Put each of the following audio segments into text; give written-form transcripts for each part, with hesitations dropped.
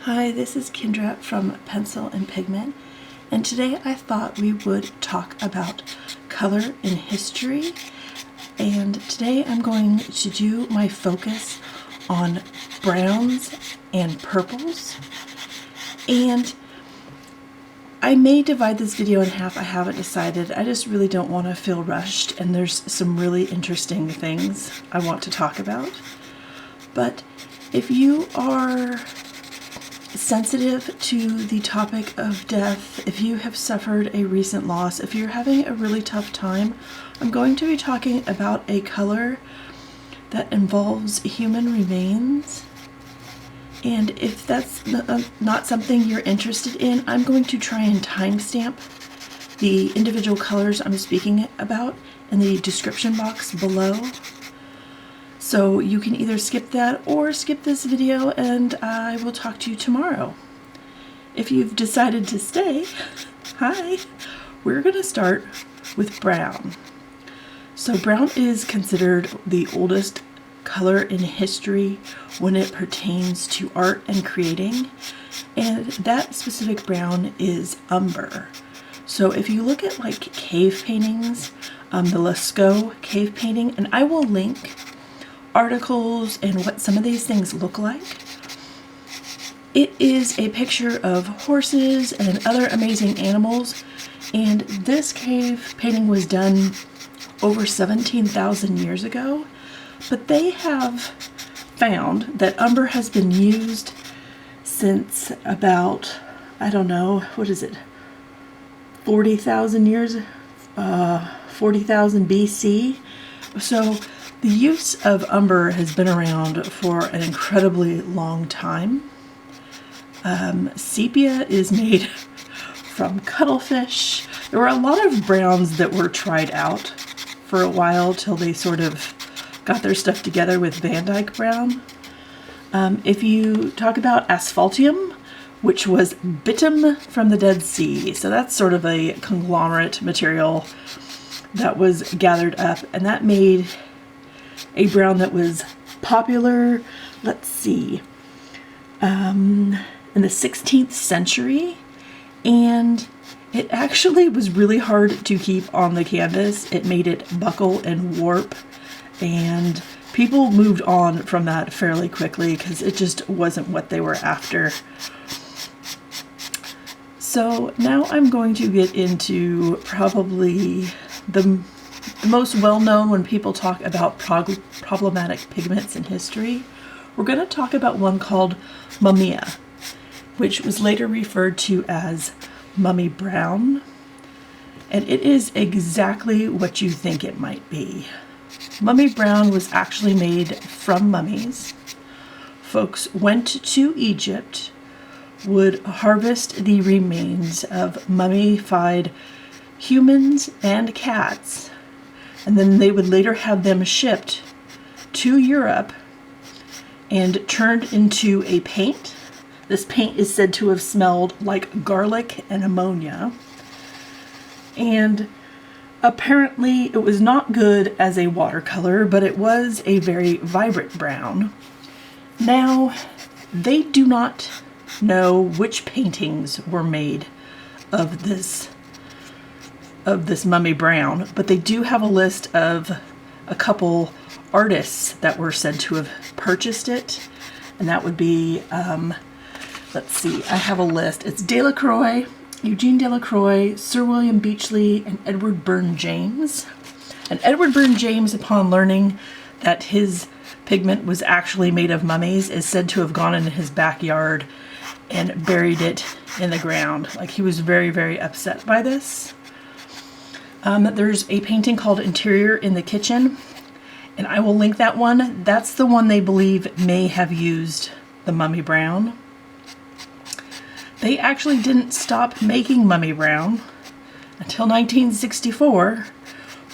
Hi, this is Kendra from Pencil and Pigment, and today I thought we would talk about color in history. And today I'm going to do my focus on browns and purples. And I may divide this video in half, I haven't decided. I just really don't want to feel rushed, and there's some really interesting things I want to talk about. But if you are sensitive to the topic of death, if you have suffered a recent loss, if you're having a really tough time, I'm going to be talking about a color that involves human remains. And if that's not something you're interested in, I'm going to try and timestamp the individual colors I'm speaking about in the description box below. So you can either skip that or skip this video, and I will talk to you tomorrow. If you've decided to stay, hi! We're going to start with brown. So brown is considered the oldest color in history when it pertains to art and creating, and that specific brown is umber. So if you look at like cave paintings, the Lascaux cave painting, and I will link articles and what some of these things look like. It is a picture of horses and other amazing animals, and this cave painting was done over 17,000 years ago, but they have found that umber has been used since about, I don't know, what is it, 40,000 years, 40,000 BC. So the use of umber has been around for an incredibly long time. Sepia is made from cuttlefish. There were a lot of browns that were tried out for a while till they sort of got their stuff together with Van Dyke brown. If you talk about asphaltum, which was bitumen from the Dead Sea, so that's sort of a conglomerate material that was gathered up, and that made a brown that was popular, let's see, in the 16th century, and it actually was really hard to keep on the canvas. It made it buckle and warp, and people moved on from that fairly quickly because it just wasn't what they were after. So now I'm going to get into probably the most well-known when people talk about problematic pigments in history. We're going to talk about one called Mumia, which was later referred to as mummy brown, and it is exactly what you think it might be. Mummy brown was actually made from mummies. Folks went to Egypt, would harvest the remains of mummified humans and cats, and then they would later have them shipped to Europe and turned into a paint. This paint is said to have smelled like garlic and ammonia, and apparently it was not good as a watercolor, but it was a very vibrant brown. Now, they do not know which paintings were made of this mummy brown, but they do have a list of a couple artists that were said to have purchased it, and that would be, let's see, I have a list. It's Delacroix, Eugene Delacroix, Sir William Beechley, and Edward Burne-James. And Edward Burne-James, upon learning that his pigment was actually made of mummies, is said to have gone in his backyard and buried it in the ground. Like, he was very, very upset by this. There's a painting called Interior in the Kitchen, and I will link that one. That's the one they believe may have used the mummy brown. They actually didn't stop making mummy brown until 1964,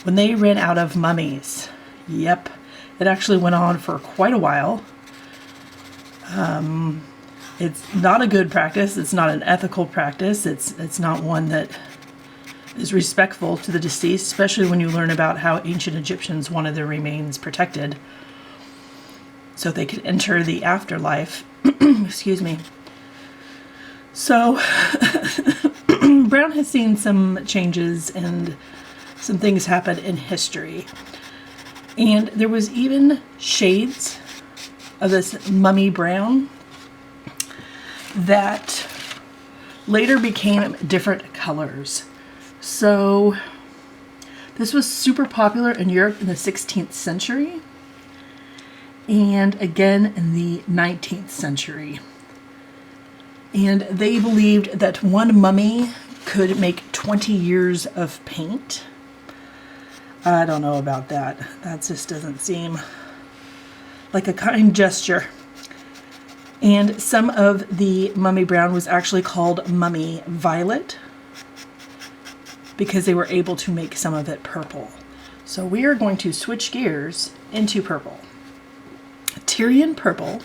when they ran out of mummies. Yep, it actually went on for quite a while. It's not a good practice. It's not an ethical practice. It's not one that is respectful to the deceased, especially when you learn about how ancient Egyptians wanted their remains protected so they could enter the afterlife. Excuse me. So brown has seen some changes and some things happen in history. And there was even shades of this mummy brown that later became different colors. So this was super popular in Europe in the 16th century and again in the 19th century. And they believed that one mummy could make 20 years of paint. I don't know about that. That just doesn't seem like a kind gesture. And some of the mummy brown was actually called mummy violet because they were able to make some of it purple. So we are going to switch gears into purple. Tyrian Purple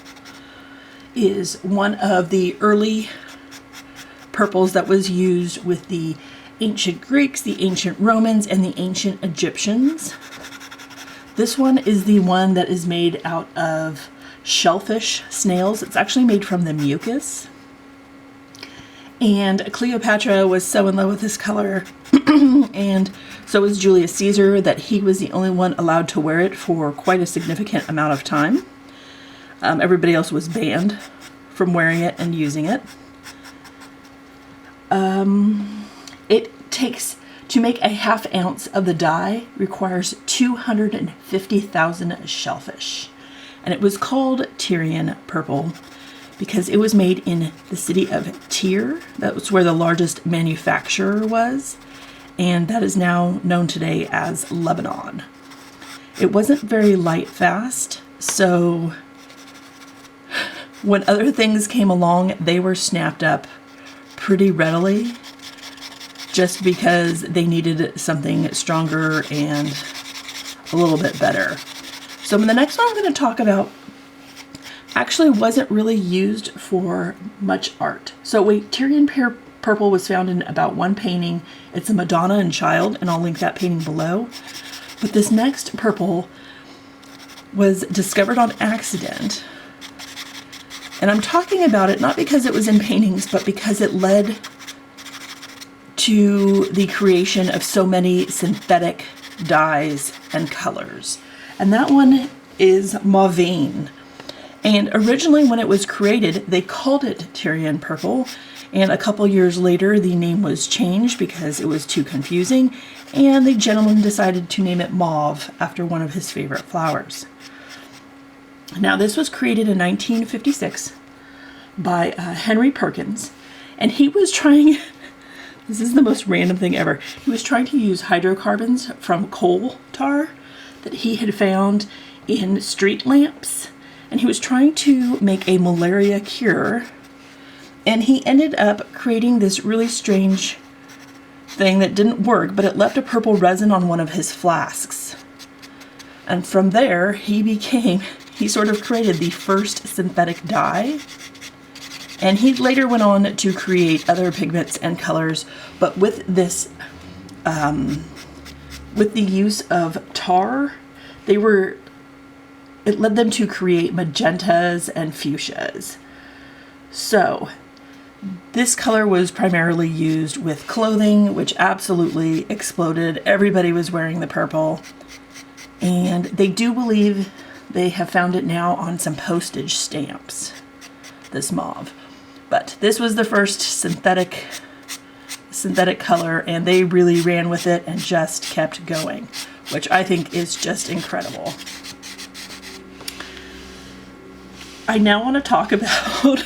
is one of the early purples that was used with the ancient Greeks, the ancient Romans, and the ancient Egyptians. This one is the one that is made out of shellfish snails. It's actually made from the mucus. And Cleopatra was so in love with this color, and so was Julius Caesar, that he was the only one allowed to wear it for quite a significant amount of time. Everybody else was banned from wearing it and using it. It takes, to make a ½ ounce of the dye, requires 250,000 shellfish. And it was called Tyrian Purple because it was made in the city of Tyre. That was where the largest manufacturer was, and that is now known today as Lebanon. It wasn't very light fast, so when other things came along, they were snapped up pretty readily just because they needed something stronger and a little bit better. So the next one I'm going to talk about actually wasn't really used for much art. So Tyrian Purple was found in about one painting. It's a Madonna and Child, and I'll link that painting below. But this next purple was discovered on accident. And I'm talking about it not because it was in paintings, but because it led to the creation of so many synthetic dyes and colors. And that one is Mauve. And originally when it was created, they called it Tyrian Purple. And a couple years later, the name was changed because it was too confusing. And the gentleman decided to name it Mauve after one of his favorite flowers. Now this was created in 1956 by Henry Perkins. And he was trying, this is the most random thing ever, he was trying to use hydrocarbons from coal tar that he had found in street lamps, and he was trying to make a malaria cure, and he ended up creating this really strange thing that didn't work, but it left a purple resin on one of his flasks. And from there he sort of created the first synthetic dye, and he later went on to create other pigments and colors, but with this with the use of tar, it led them to create magentas and fuchsias. So this color was primarily used with clothing, which absolutely exploded. Everybody was wearing the purple, and they do believe they have found it now on some postage stamps, this mauve. But this was the first synthetic color, and they really ran with it and just kept going, which I think is just incredible. I now want to talk about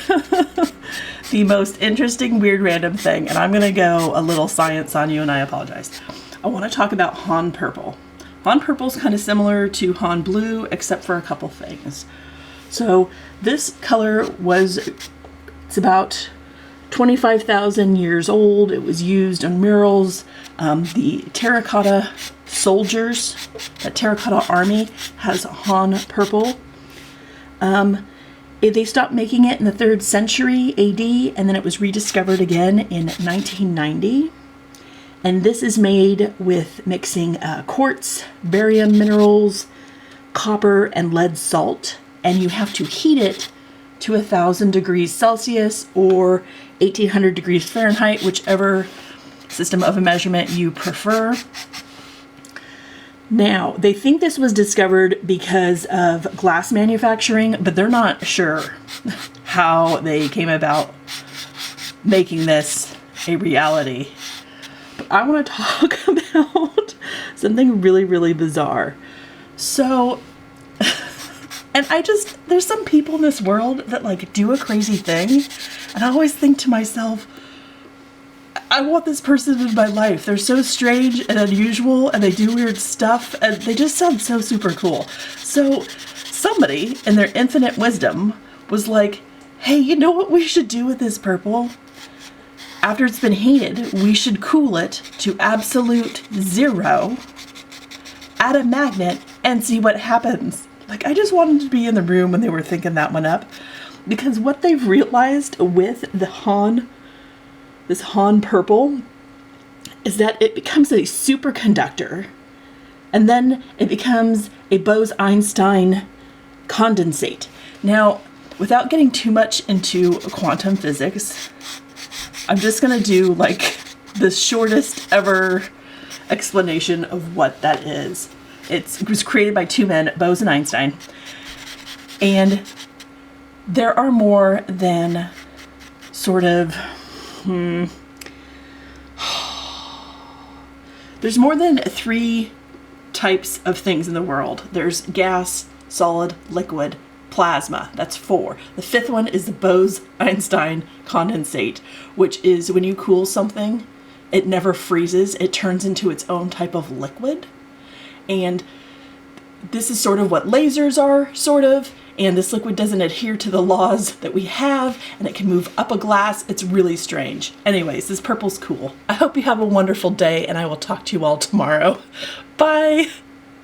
the most interesting, weird, random thing, and I'm going to go a little science on you, and I apologize. I want to talk about Han Purple. Han Purple is kind of similar to Han Blue, except for a couple things. So this color it's about 25,000 years old. It was used on murals. The terracotta soldiers, the terracotta army, has Han Purple. They stopped making it in the 3rd century AD, and then it was rediscovered again in 1990. And this is made with mixing quartz, barium minerals, copper, and lead salt. And you have to heat it to 1,000 degrees Celsius or 1,800 degrees Fahrenheit, whichever system of measurement you prefer. Now, they think this was discovered because of glass manufacturing, but they're not sure how they came about making this a reality. But I want to talk about something really, really bizarre. So, and there's some people in this world that like do a crazy thing, and I always think to myself, I want this person in my life. They're so strange and unusual, and they do weird stuff, and they just sound so super cool. So somebody in their infinite wisdom was like, hey, you know what we should do with this purple? After it's been heated, we should cool it to absolute zero, add a magnet, and see what happens. Like, I just wanted to be in the room when they were thinking that one up, because what they've realized with this Han purple is that it becomes a superconductor, and then it becomes a Bose-Einstein condensate. Now, without getting too much into quantum physics, I'm just gonna do like the shortest ever explanation of what that is. It was created by two men, Bose and Einstein, and there are more than sort of there's more than 3 types of things in the world. There's gas, solid, liquid, plasma. That's 4. The 5th one is the Bose-Einstein condensate, which is when you cool something, it never freezes. It turns into its own type of liquid. And this is sort of what lasers are, sort of. And this liquid doesn't adhere to the laws that we have, and it can move up a glass. It's really strange. Anyways, this purple's cool. I hope you have a wonderful day, and I will talk to you all tomorrow. Bye!